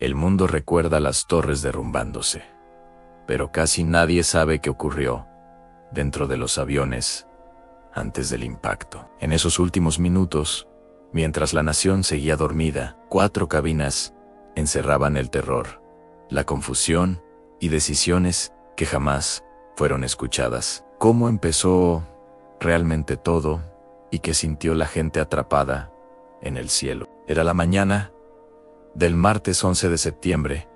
El mundo recuerda las torres derrumbándose, pero casi nadie sabe qué ocurrió dentro de los aviones antes del impacto. En esos últimos minutos, mientras la nación seguía dormida, 4 cabinas encerraban el terror, la confusión y decisiones que jamás fueron escuchadas. ¿Cómo empezó realmente todo y qué sintió la gente atrapada en el cielo? Era la mañana del martes 11 de septiembre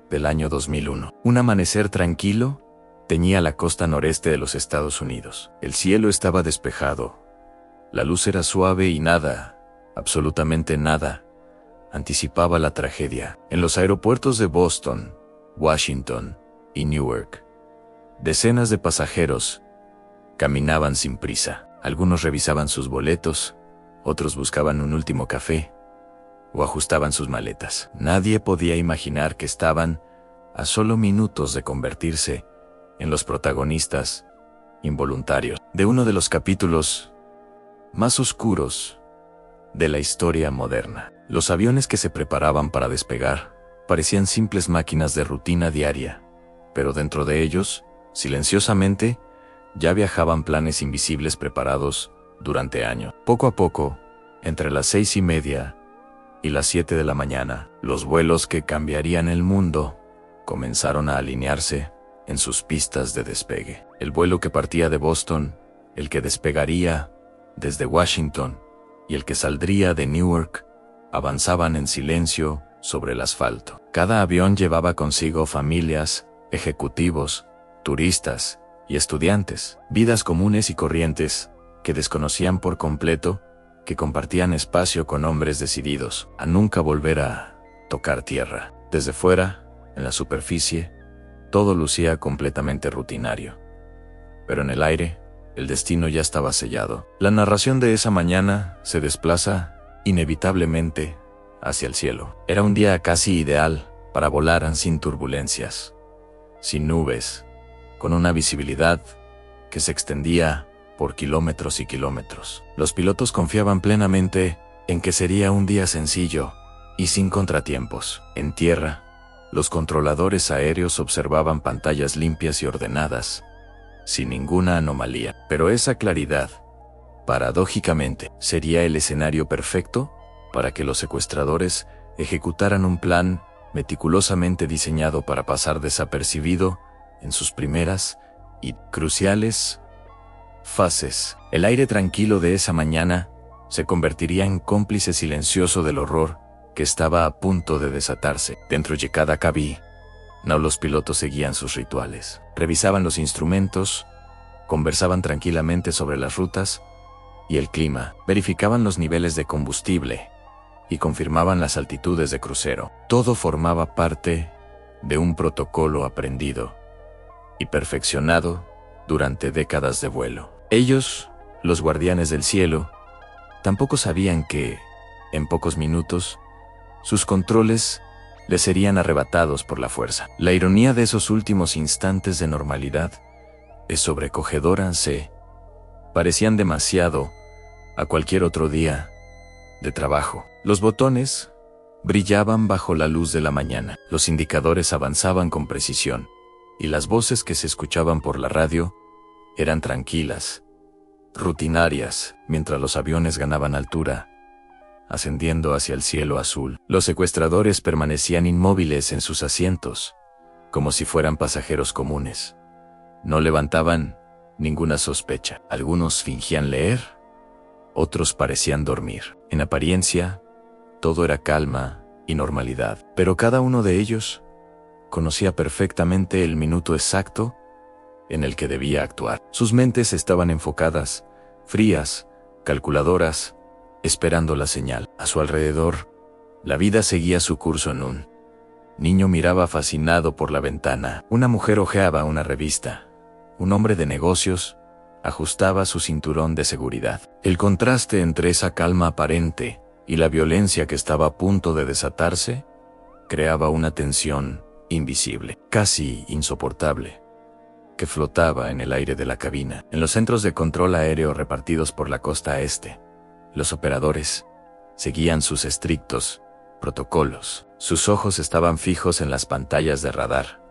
del año 2001. Un amanecer tranquilo teñía la costa noreste de los Estados Unidos. El cielo estaba despejado, la luz era suave y nada, absolutamente nada, anticipaba la tragedia. En los aeropuertos de Boston, Washington y Newark, decenas de pasajeros caminaban sin prisa. Algunos revisaban sus boletos, otros buscaban un último café o ajustaban sus maletas. Nadie podía imaginar que estaban a solo minutos de convertirse en los protagonistas involuntarios de uno de los capítulos más oscuros de la historia moderna. Los aviones que se preparaban para despegar parecían simples máquinas de rutina diaria, pero dentro de ellos, silenciosamente, ya viajaban planes invisibles preparados durante años. Poco a poco, entre las 6:30 y las 7 de la mañana, los vuelos que cambiarían el mundo comenzaron a alinearse en sus pistas de despegue. El vuelo que partía de Boston, el que despegaría desde Washington y el que saldría de Newark avanzaban en silencio sobre el asfalto. Cada avión llevaba consigo familias, ejecutivos, turistas y estudiantes, vidas comunes y corrientes que desconocían por completo, que compartían espacio con hombres decididos a nunca volver a tocar tierra. Desde fuera, en la superficie, todo lucía completamente rutinario. Pero en el aire, el destino ya estaba sellado. La narración de esa mañana se desplaza inevitablemente hacia el cielo. Era un día casi ideal para volar sin turbulencias, sin nubes, con una visibilidad que se extendía por kilómetros y kilómetros. Los pilotos confiaban plenamente en que sería un día sencillo y sin contratiempos. En tierra, los controladores aéreos observaban pantallas limpias y ordenadas, sin ninguna anomalía. Pero esa claridad, paradójicamente, sería el escenario perfecto para que los secuestradores ejecutaran un plan meticulosamente diseñado para pasar desapercibido en sus primeras y cruciales fases. El aire tranquilo de esa mañana se convertiría en cómplice silencioso del horror que estaba a punto de desatarse. Dentro de cada cabina, los pilotos seguían sus rituales. Revisaban los instrumentos, conversaban tranquilamente sobre las rutas y el clima, verificaban los niveles de combustible y confirmaban las altitudes de crucero. Todo formaba parte de un protocolo aprendido y perfeccionado durante décadas de vuelo. Ellos, los guardianes del cielo, tampoco sabían que, en pocos minutos, sus controles les serían arrebatados por la fuerza. La ironía de esos últimos instantes de normalidad es sobrecogedora. Se parecían demasiado a cualquier otro día de trabajo. Los botones brillaban bajo la luz de la mañana. Los indicadores avanzaban con precisión, y las voces que se escuchaban por la radio eran tranquilas, rutinarias, mientras los aviones ganaban altura, ascendiendo hacia el cielo azul. Los secuestradores permanecían inmóviles en sus asientos, como si fueran pasajeros comunes. No levantaban ninguna sospecha. Algunos fingían leer, otros parecían dormir. En apariencia, todo era calma y normalidad, pero cada uno de ellos conocía perfectamente el minuto exacto en el que debía actuar. Sus mentes estaban enfocadas, frías, calculadoras, esperando la señal. A su alrededor, la vida seguía su curso. Un niño miraba fascinado por la ventana. Una mujer hojeaba una revista. Un hombre de negocios ajustaba su cinturón de seguridad. El contraste entre esa calma aparente y la violencia que estaba a punto de desatarse creaba una tensión invisible, casi insoportable, que flotaba en el aire de la cabina. En los centros de control aéreo repartidos por la costa este, los operadores seguían sus estrictos protocolos. Sus ojos estaban fijos en las pantallas de radar,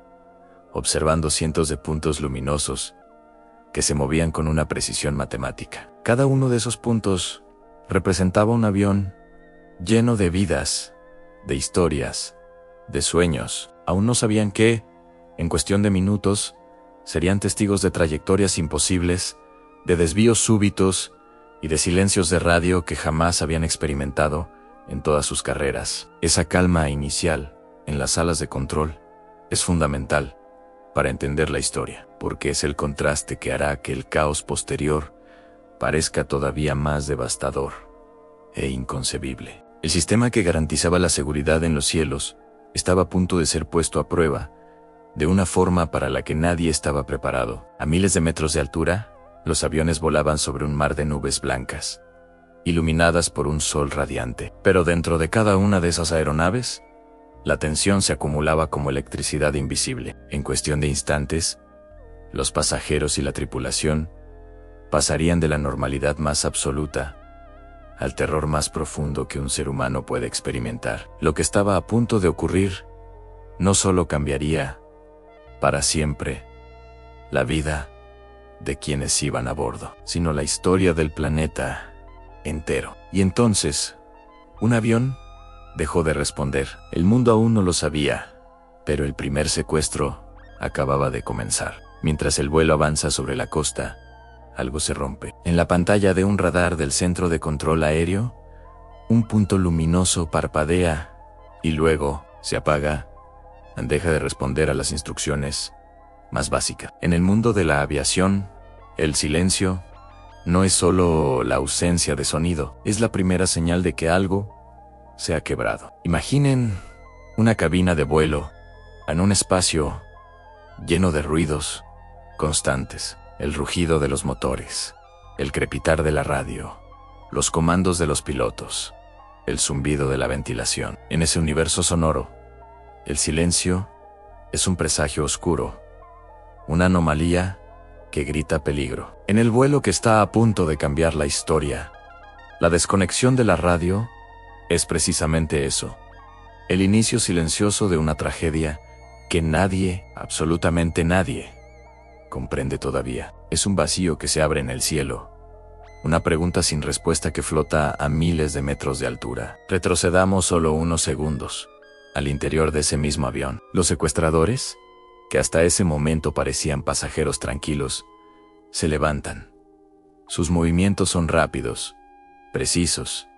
observando cientos de puntos luminosos que se movían con una precisión matemática. Cada uno de esos puntos representaba un avión lleno de vidas, de historias, de sueños. Aún no sabían que, en cuestión de minutos, serían testigos de trayectorias imposibles, de desvíos súbitos y de silencios de radio que jamás habían experimentado en todas sus carreras. Esa calma inicial en las salas de control es fundamental para entender la historia, porque es el contraste que hará que el caos posterior parezca todavía más devastador e inconcebible. El sistema que garantizaba la seguridad en los cielos estaba a punto de ser puesto a prueba de una forma para la que nadie estaba preparado. A miles de metros de altura, los aviones volaban sobre un mar de nubes blancas, iluminadas por un sol radiante. Pero dentro de cada una de esas aeronaves, la tensión se acumulaba como electricidad invisible. En cuestión de instantes, los pasajeros y la tripulación pasarían de la normalidad más absoluta al terror más profundo que un ser humano puede experimentar. Lo que estaba a punto de ocurrir no solo cambiaría para siempre la vida de quienes iban a bordo, sino la historia del planeta entero. Y entonces, un avión dejó de responder. El mundo aún no lo sabía, pero el primer secuestro acababa de comenzar. Mientras el vuelo avanza sobre la costa, algo se rompe. En la pantalla de un radar del centro de control aéreo, un punto luminoso parpadea y luego se apaga. Deja de responder a las instrucciones más básicas. En el mundo de la aviación, el silencio no es solo la ausencia de sonido, es la primera señal de que algo se ha quebrado. Imaginen una cabina de vuelo en un espacio lleno de ruidos constantes. El rugido de los motores, el crepitar de la radio, los comandos de los pilotos, el zumbido de la ventilación. En ese universo sonoro, el silencio es un presagio oscuro, una anomalía que grita peligro. En el vuelo que está a punto de cambiar la historia, la desconexión de la radio es precisamente eso, el inicio silencioso de una tragedia que nadie, absolutamente nadie, comprende todavía. Es un vacío que se abre en el cielo, una pregunta sin respuesta que flota a miles de metros de altura. Retrocedamos solo unos segundos al interior de ese mismo avión. Los secuestradores, que hasta ese momento parecían pasajeros tranquilos, se levantan. Sus movimientos son rápidos, precisos,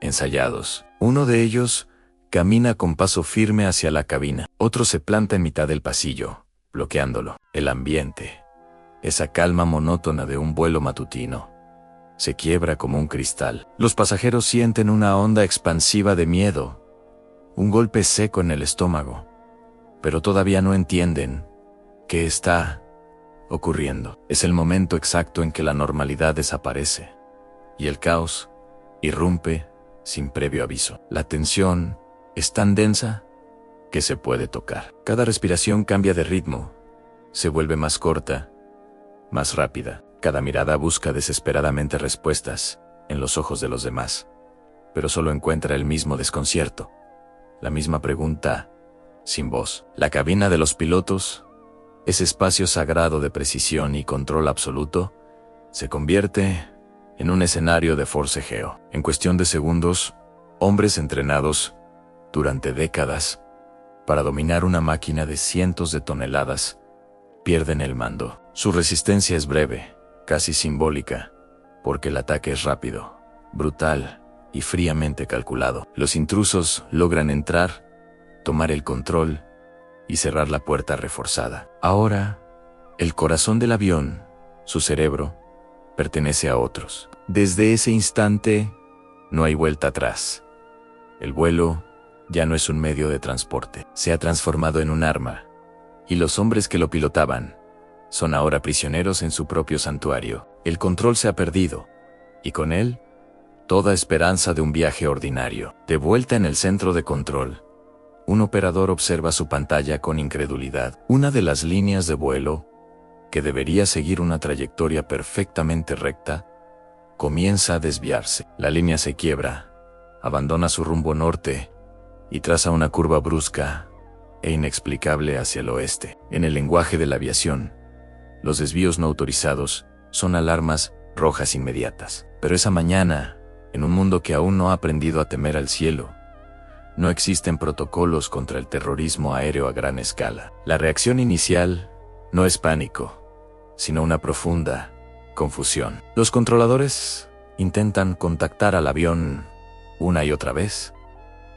ensayados. Uno de ellos camina con paso firme hacia la cabina. Otro se planta en mitad del pasillo, bloqueándolo. El ambiente, esa calma monótona de un vuelo matutino, se quiebra como un cristal. Los pasajeros sienten una onda expansiva de miedo, un golpe seco en el estómago, pero todavía no entienden qué está ocurriendo. Es el momento exacto en que la normalidad desaparece y el caos irrumpe sin previo aviso. La tensión es tan densa que se puede tocar. Cada respiración cambia de ritmo, se vuelve más corta, más rápida. Cada mirada busca desesperadamente respuestas en los ojos de los demás, pero solo encuentra el mismo desconcierto, la misma pregunta sin voz. La cabina de los pilotos, ese espacio sagrado de precisión y control absoluto, se convierte en un escenario de forcejeo. En cuestión de segundos, hombres entrenados durante décadas para dominar una máquina de cientos de toneladas pierden el mando. Su resistencia es breve, casi simbólica, porque el ataque es rápido, brutal y fríamente calculado. Los intrusos logran entrar, tomar el control y cerrar la puerta reforzada. Ahora, el corazón del avión, su cerebro, pertenece a otros. Desde ese instante, no hay vuelta atrás. El vuelo ya no es un medio de transporte, se ha transformado en un arma, y los hombres que lo pilotaban son ahora prisioneros en su propio santuario. El control se ha perdido, y con él, toda esperanza de un viaje ordinario. De vuelta en el centro de control, un operador observa su pantalla con incredulidad. Una de las líneas de vuelo, que debería seguir una trayectoria perfectamente recta, comienza a desviarse. La línea se quiebra, abandona su rumbo norte y traza una curva brusca e inexplicable hacia el oeste. En el lenguaje de la aviación, los desvíos no autorizados son alarmas rojas inmediatas. Pero esa mañana, en un mundo que aún no ha aprendido a temer al cielo, no existen protocolos contra el terrorismo aéreo a gran escala. La reacción inicial no es pánico, sino una profunda confusión. Los controladores intentan contactar al avión una y otra vez,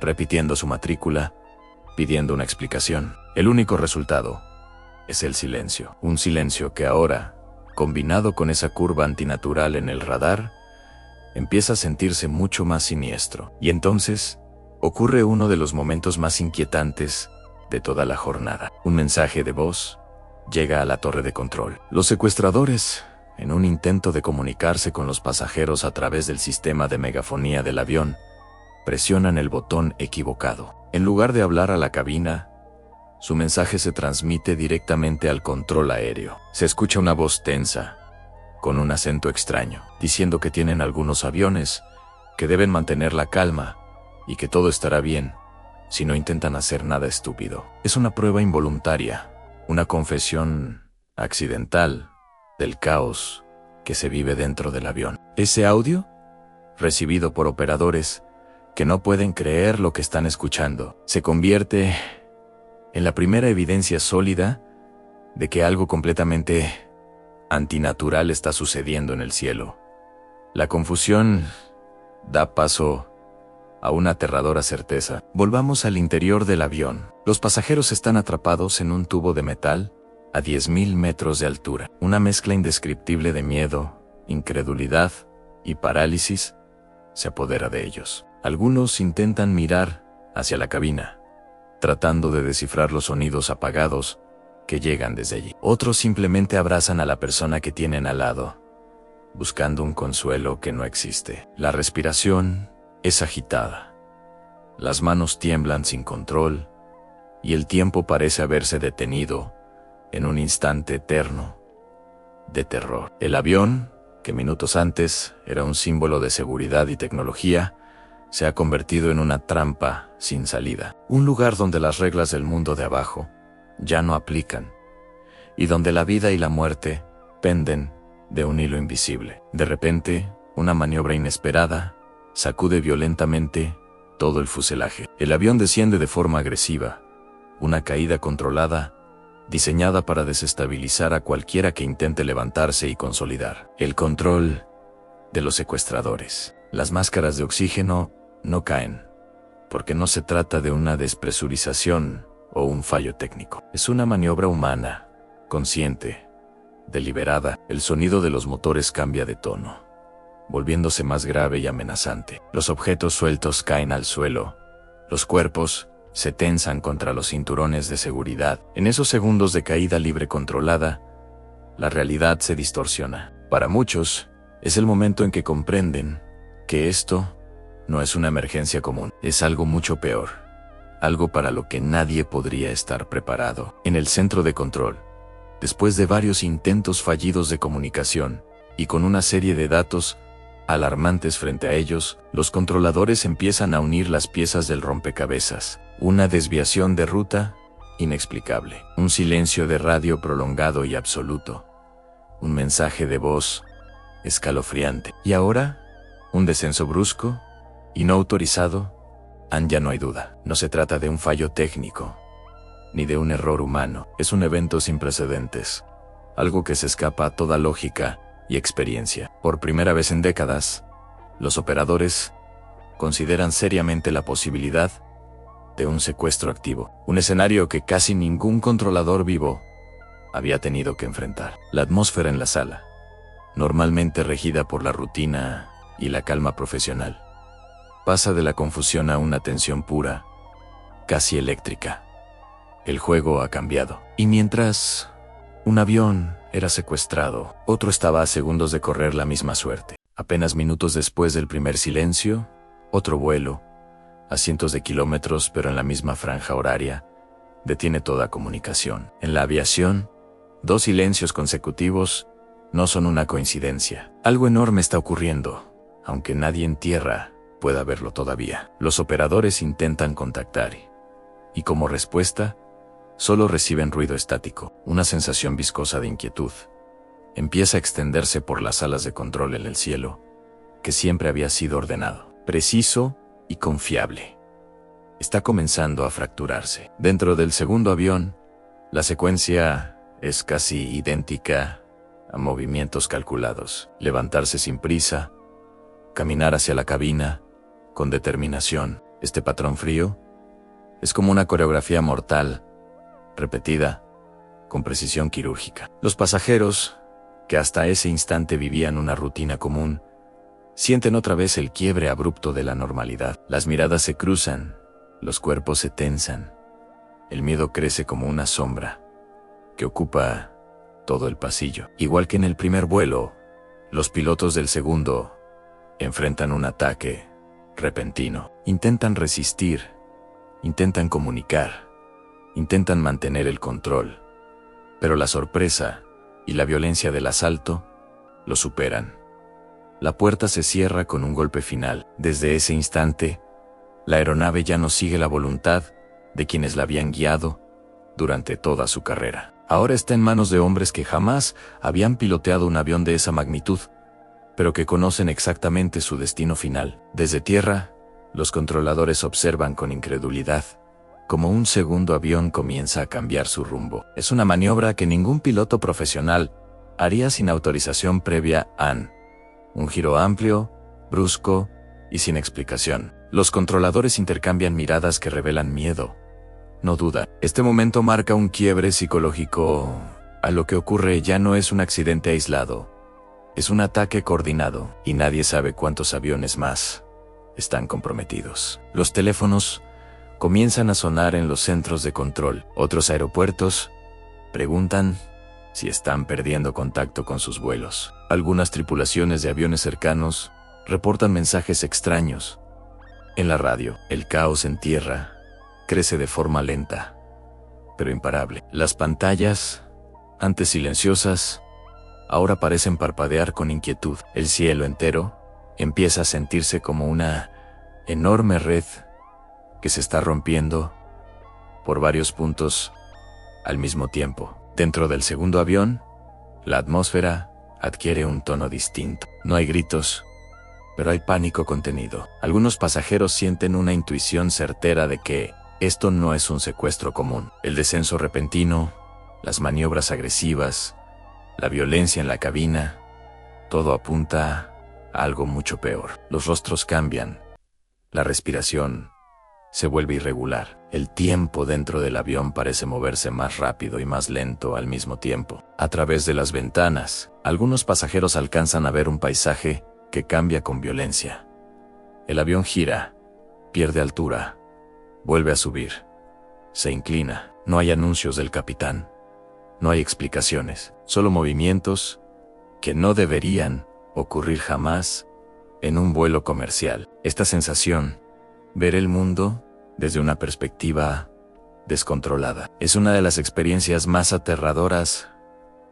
repitiendo su matrícula, pidiendo una explicación. El único resultado es el silencio. Un silencio que ahora, combinado con esa curva antinatural en el radar, empieza a sentirse mucho más siniestro. Y entonces ocurre uno de los momentos más inquietantes de toda la jornada. Un mensaje de voz llega a la torre de control. Los secuestradores, en un intento de comunicarse con los pasajeros a través del sistema de megafonía del avión, presionan el botón equivocado. En lugar de hablar a la cabina, su mensaje se transmite directamente al control aéreo. Se escucha una voz tensa, con un acento extraño, diciendo que tienen algunos aviones, que deben mantener la calma y que todo estará bien si no intentan hacer nada estúpido. Es una prueba involuntaria, una confesión accidental del caos que se vive dentro del avión. Ese audio, recibido por operadores que no pueden creer lo que están escuchando, se convierte en la primera evidencia sólida de que algo completamente antinatural está sucediendo en el cielo. La confusión da paso a una aterradora certeza. Volvamos al interior del avión. Los pasajeros están atrapados en un tubo de metal a 10.000 metros de altura. Una mezcla indescriptible de miedo, incredulidad y parálisis se apodera de ellos. Algunos intentan mirar hacia la cabina, tratando de descifrar los sonidos apagados que llegan desde allí. Otros simplemente abrazan a la persona que tienen al lado, buscando un consuelo que no existe. La respiración es agitada, las manos tiemblan sin control y el tiempo parece haberse detenido en un instante eterno de terror. El avión, que minutos antes era un símbolo de seguridad y tecnología, se ha convertido en una trampa sin salida. Un lugar donde las reglas del mundo de abajo ya no aplican y donde la vida y la muerte penden de un hilo invisible. De repente, una maniobra inesperada sacude violentamente todo el fuselaje. El avión desciende de forma agresiva, una caída controlada, diseñada para desestabilizar a cualquiera que intente levantarse y consolidar el control de los secuestradores. Las máscaras de oxígeno no caen, porque no se trata de una despresurización o un fallo técnico. Es una maniobra humana, consciente, deliberada. El sonido de los motores cambia de tono, volviéndose más grave y amenazante. Los objetos sueltos caen al suelo, los cuerpos se tensan contra los cinturones de seguridad. En esos segundos de caída libre controlada, la realidad se distorsiona. Para muchos, es el momento en que comprenden que esto no es una emergencia común, es algo mucho peor, algo para lo que nadie podría estar preparado. En el centro de control, después de varios intentos fallidos de comunicación y con una serie de datos alarmantes frente a ellos, los controladores empiezan a unir las piezas del rompecabezas. Una desviación de ruta inexplicable, un silencio de radio prolongado y absoluto, un mensaje de voz escalofriante. Y ahora, un descenso brusco y no autorizado. Ya no hay duda, no se trata de un fallo técnico, ni de un error humano. Es un evento sin precedentes, algo que se escapa a toda lógica y experiencia. Por primera vez en décadas, los operadores consideran seriamente la posibilidad de un secuestro activo, un escenario que casi ningún controlador vivo había tenido que enfrentar. La atmósfera en la sala, normalmente regida por la rutina y la calma profesional, pasa de la confusión a una tensión pura, casi eléctrica. El juego ha cambiado. Y mientras un avión era secuestrado, otro estaba a segundos de correr la misma suerte. Apenas minutos después del primer silencio, otro vuelo, a cientos de kilómetros pero en la misma franja horaria, detiene toda comunicación. En la aviación, dos silencios consecutivos no son una coincidencia. Algo enorme está ocurriendo, aunque nadie en tierra pueda verlo todavía. Los operadores intentan contactar y como respuesta, solo reciben ruido estático. Una sensación viscosa de inquietud empieza a extenderse por las salas de control en el cielo, que siempre había sido ordenado, preciso y confiable. Está comenzando a fracturarse. Dentro del segundo avión, la secuencia es casi idéntica a movimientos calculados. Levantarse sin prisa, caminar hacia la cabina con determinación. Este patrón frío es como una coreografía mortal, repetida con precisión quirúrgica. Los pasajeros, que hasta ese instante vivían una rutina común, sienten otra vez el quiebre abrupto de la normalidad. Las miradas se cruzan, los cuerpos se tensan. El miedo crece como una sombra que ocupa todo el pasillo. Igual que en el primer vuelo, los pilotos del segundo enfrentan un ataque repentino. Intentan resistir, intentan comunicar, intentan mantener el control, pero la sorpresa y la violencia del asalto lo superan. La puerta se cierra con un golpe final. Desde ese instante, la aeronave ya no sigue la voluntad de quienes la habían guiado durante toda su carrera. Ahora está en manos de hombres que jamás habían piloteado un avión de esa magnitud, pero que conocen exactamente su destino final. Desde tierra, los controladores observan con incredulidad como un segundo avión comienza a cambiar su rumbo. Es una maniobra que ningún piloto profesional haría sin autorización previa a un giro amplio, brusco y sin explicación. Los controladores intercambian miradas que revelan miedo, no duda. Este momento marca un quiebre psicológico. A lo que ocurre ya no es un accidente aislado, es un ataque coordinado, y nadie sabe cuántos aviones más están comprometidos. Los teléfonos comienzan a sonar en los centros de control. Otros aeropuertos preguntan si están perdiendo contacto con sus vuelos. Algunas tripulaciones de aviones cercanos reportan mensajes extraños. En la radio, el caos en tierra crece de forma lenta, pero imparable. Las pantallas, antes silenciosas, ahora parecen parpadear con inquietud. El cielo entero empieza a sentirse como una enorme red que se está rompiendo por varios puntos al mismo tiempo. Dentro del segundo avión, la atmósfera adquiere un tono distinto. No hay gritos, pero hay pánico contenido. Algunos pasajeros sienten una intuición certera de que esto no es un secuestro común. El descenso repentino, las maniobras agresivas, la violencia en la cabina, todo apunta a algo mucho peor. Los rostros cambian, la respiración se vuelve irregular. El tiempo dentro del avión parece moverse más rápido y más lento al mismo tiempo. A través de las ventanas, algunos pasajeros alcanzan a ver un paisaje que cambia con violencia. El avión gira, pierde altura, vuelve a subir, se inclina. No hay anuncios del capitán, no hay explicaciones, solo movimientos que no deberían ocurrir jamás en un vuelo comercial. Esta sensación, ver el mundo desde una perspectiva descontrolada, es una de las experiencias más aterradoras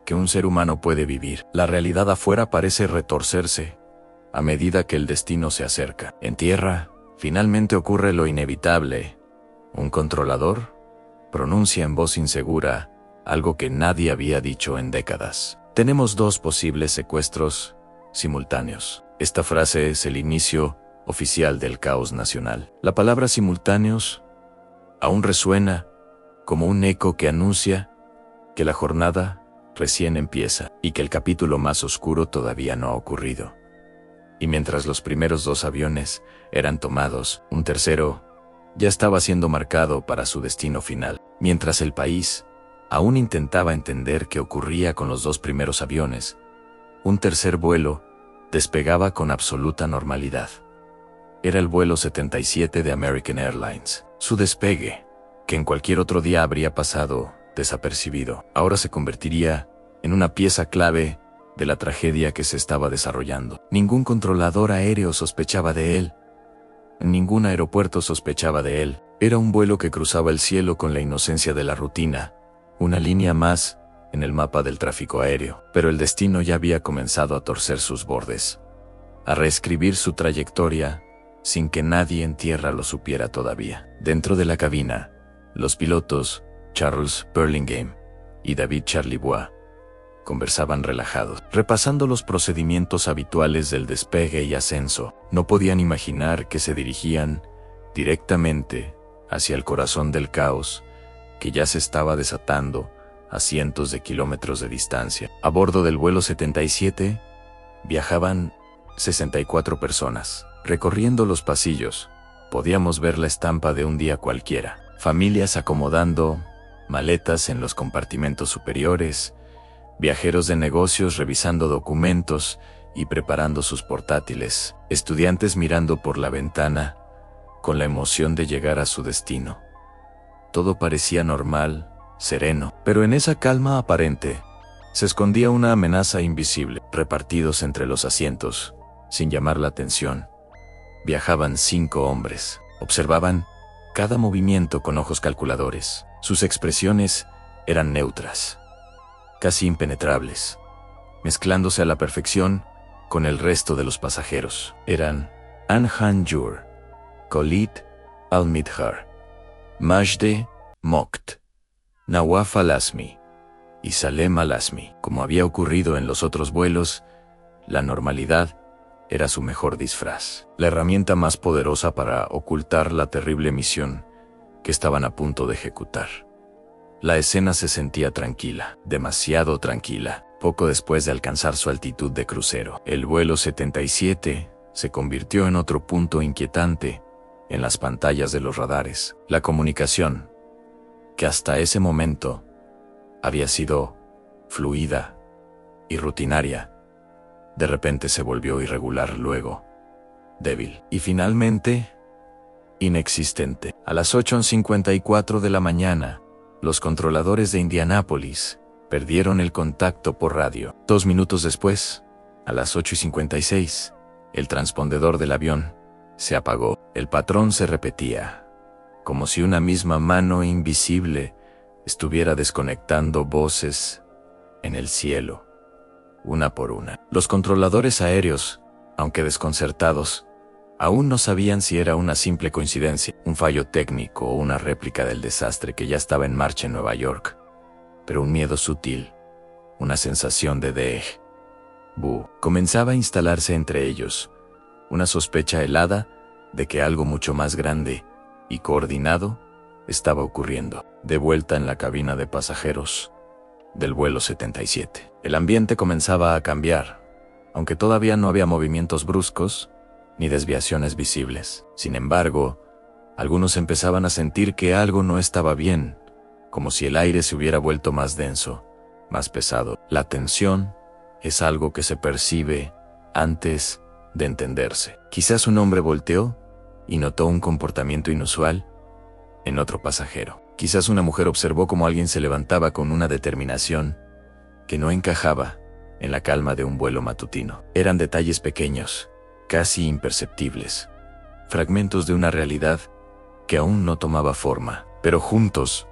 que un ser humano puede vivir. La realidad afuera parece retorcerse a medida que el destino se acerca. En tierra, finalmente ocurre lo inevitable. Un controlador pronuncia en voz insegura algo que nadie había dicho en décadas. Tenemos dos posibles secuestros simultáneos. Esta frase es el inicio oficial del caos nacional. La palabra simultáneos aún resuena como un eco que anuncia que la jornada recién empieza y que el capítulo más oscuro todavía no ha ocurrido. Y mientras los primeros dos aviones eran tomados, un tercero ya estaba siendo marcado para su destino final. Mientras el país aún intentaba entender qué ocurría con los dos primeros aviones, un tercer vuelo despegaba con absoluta normalidad. Era el vuelo 77 de American Airlines. Su despegue, que en cualquier otro día habría pasado desapercibido, ahora se convertiría en una pieza clave de la tragedia que se estaba desarrollando. Ningún controlador aéreo sospechaba de él. Ningún aeropuerto sospechaba de él. Era un vuelo que cruzaba el cielo con la inocencia de la rutina, una línea más en el mapa del tráfico aéreo. Pero el destino ya había comenzado a torcer sus bordes, a reescribir su trayectoria sin que nadie en tierra lo supiera todavía. Dentro de la cabina, los pilotos, Charles Burlingame y David Charlevoix, conversaban relajados, repasando los procedimientos habituales del despegue y ascenso. No podían imaginar que se dirigían directamente hacia el corazón del caos que ya se estaba desatando a cientos de kilómetros de distancia. A bordo del vuelo 77 viajaban 64 personas. Recorriendo los pasillos, podíamos ver la estampa de un día cualquiera. Familias acomodando maletas en los compartimentos superiores, viajeros de negocios revisando documentos y preparando sus portátiles, estudiantes mirando por la ventana con la emoción de llegar a su destino. Todo parecía normal, sereno, pero en esa calma aparente se escondía una amenaza invisible. Repartidos entre los asientos, sin llamar la atención, viajaban 5 hombres. Observaban cada movimiento con ojos calculadores. Sus expresiones eran neutras, casi impenetrables, mezclándose a la perfección con el resto de los pasajeros. Eran Anhan Jur, Khalid Al-Midhar, Majde Mokt, Nawaf Al-Asmi y Salem Al-Asmi. Como había ocurrido en los otros vuelos, la normalidad era su mejor disfraz, la herramienta más poderosa para ocultar la terrible misión que estaban a punto de ejecutar. La escena se sentía tranquila, demasiado tranquila. Poco después de alcanzar su altitud de crucero, el vuelo 77 se convirtió en otro punto inquietante en las pantallas de los radares. La comunicación, que hasta ese momento había sido fluida y rutinaria, de repente se volvió irregular, luego débil y finalmente inexistente. A las 8:54 de la mañana, los controladores de Indianápolis perdieron el contacto por radio. 2 minutos después, a las 8:56, el transpondedor del avión se apagó. El patrón se repetía, como si una misma mano invisible estuviera desconectando voces en el cielo, una por una. Los controladores aéreos, aunque desconcertados, aún no sabían si era una simple coincidencia, un fallo técnico o una réplica del desastre que ya estaba en marcha en Nueva York. Pero un miedo sutil, una sensación de déjà vu, comenzaba a instalarse entre ellos, una sospecha helada de que algo mucho más grande y coordinado estaba ocurriendo. De vuelta en la cabina de pasajeros del vuelo 77, el ambiente comenzaba a cambiar, aunque todavía no había movimientos bruscos ni desviaciones visibles. Sin embargo, algunos empezaban a sentir que algo no estaba bien, como si el aire se hubiera vuelto más denso, más pesado. La tensión es algo que se percibe antes de entenderse. Quizás un hombre volteó y notó un comportamiento inusual en otro pasajero. Quizás una mujer observó cómo alguien se levantaba con una determinación que no encajaba en la calma de un vuelo matutino. Eran detalles pequeños, casi imperceptibles, fragmentos de una realidad que aún no tomaba forma, pero juntos,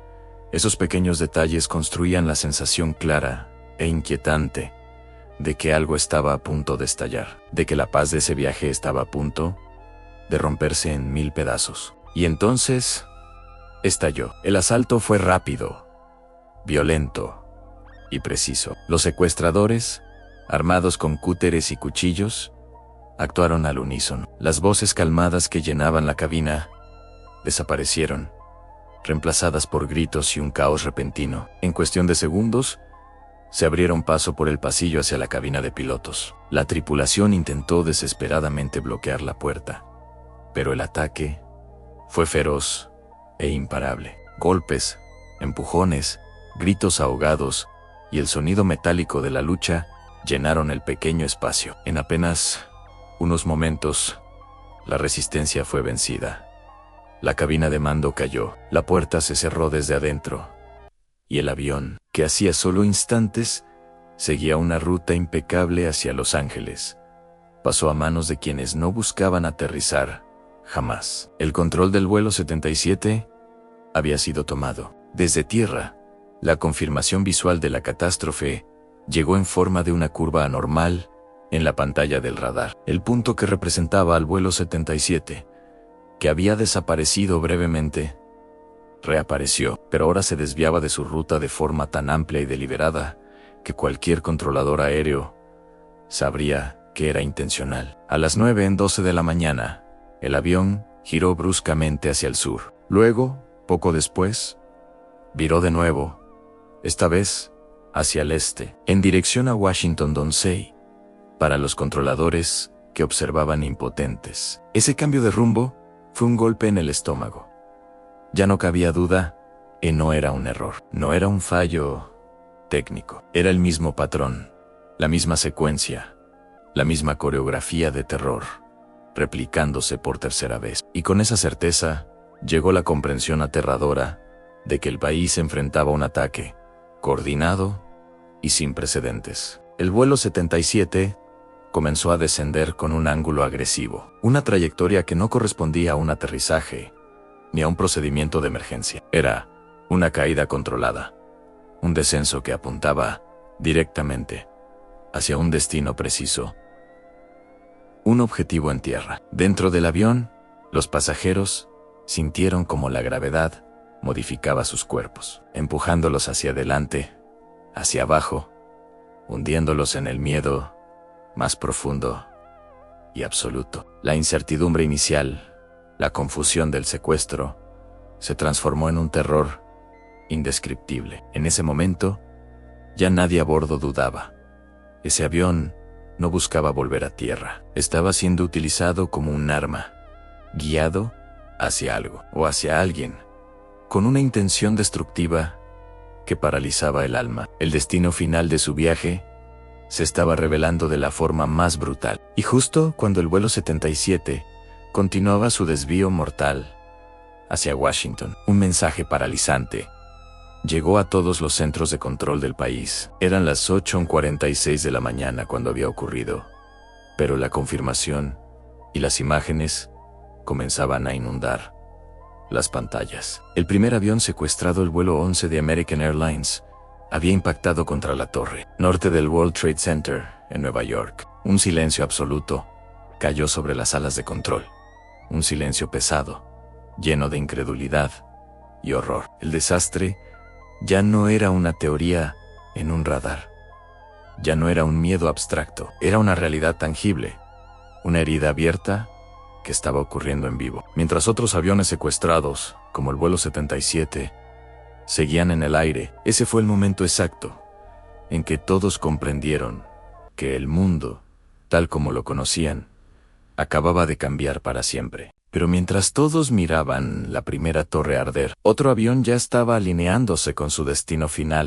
esos pequeños detalles construían la sensación clara e inquietante de que algo estaba a punto de estallar, de que la paz de ese viaje estaba a punto de romperse en 1000 pedazos. Y entonces estalló. El asalto fue rápido, violento y preciso. Los secuestradores, armados con cúteres y cuchillos, actuaron al unísono. Las voces calmadas que llenaban la cabina desaparecieron, reemplazadas por gritos y un caos repentino. En cuestión de segundos, se abrieron paso por el pasillo hacia la cabina de pilotos. La tripulación intentó desesperadamente bloquear la puerta, pero el ataque fue feroz e imparable. Golpes, empujones, gritos ahogados y el sonido metálico de la lucha llenaron el pequeño espacio. En apenas unos momentos, la resistencia fue vencida. La cabina de mando cayó, la puerta se cerró desde adentro, y el avión, que hacía solo instantes seguía una ruta impecable hacia Los Ángeles, pasó a manos de quienes no buscaban aterrizar jamás. El control del vuelo 77 había sido tomado. Desde tierra, la confirmación visual de la catástrofe llegó en forma de una curva anormal en la pantalla del radar. El punto que representaba al vuelo 77, que había desaparecido brevemente, reapareció, pero ahora se desviaba de su ruta de forma tan amplia y deliberada que cualquier controlador aéreo sabría que era intencional. A las 9:12 de la mañana, el avión giró bruscamente hacia el sur. Luego, poco después, viró de nuevo, esta vez hacia el este, en dirección a Washington, D.C., para los controladores que observaban impotentes. Ese cambio de rumbo fue un golpe en el estómago. Ya no cabía duda, no era un error, no era un fallo técnico. Era el mismo patrón, la misma secuencia, la misma coreografía de terror, replicándose por tercera vez. Y con esa certeza, llegó la comprensión aterradora de que el país enfrentaba un ataque coordinado y sin precedentes. El vuelo 77 comenzó a descender con un ángulo agresivo, una trayectoria que no correspondía a un aterrizaje ni a un procedimiento de emergencia. Era una caída controlada, un descenso que apuntaba directamente hacia un destino preciso, un objetivo en tierra. Dentro del avión, los pasajeros sintieron como la gravedad modificaba sus cuerpos, empujándolos hacia adelante, hacia abajo, hundiéndolos en el miedo más profundo y absoluto. La incertidumbre inicial, la confusión del secuestro, se transformó en un terror indescriptible. En ese momento, ya nadie a bordo dudaba. Ese avión no buscaba volver a tierra. Estaba siendo utilizado como un arma, guiado hacia algo o hacia alguien, con una intención destructiva que paralizaba el alma. El destino final de su viaje se estaba revelando de la forma más brutal. Y justo cuando el vuelo 77 continuaba su desvío mortal hacia Washington, un mensaje paralizante llegó a todos los centros de control del país. Eran las 8:46 de la mañana cuando había ocurrido, pero la confirmación y las imágenes comenzaban a inundar las pantallas. El primer avión secuestrado, el vuelo 11 de American Airlines, había impactado contra la torre norte del World Trade Center en Nueva York. Un silencio absoluto cayó sobre las salas de control. Un silencio pesado, lleno de incredulidad y horror. El desastre ya no era una teoría en un radar. Ya no era un miedo abstracto. Era una realidad tangible. Una herida abierta que estaba ocurriendo en vivo. Mientras otros aviones secuestrados, como el vuelo 77, seguían en el aire, ese fue el momento exacto en que todos comprendieron que el mundo, tal como lo conocían, acababa de cambiar para siempre. Pero mientras todos miraban la primera torre arder, otro avión ya estaba alineándose con su destino final.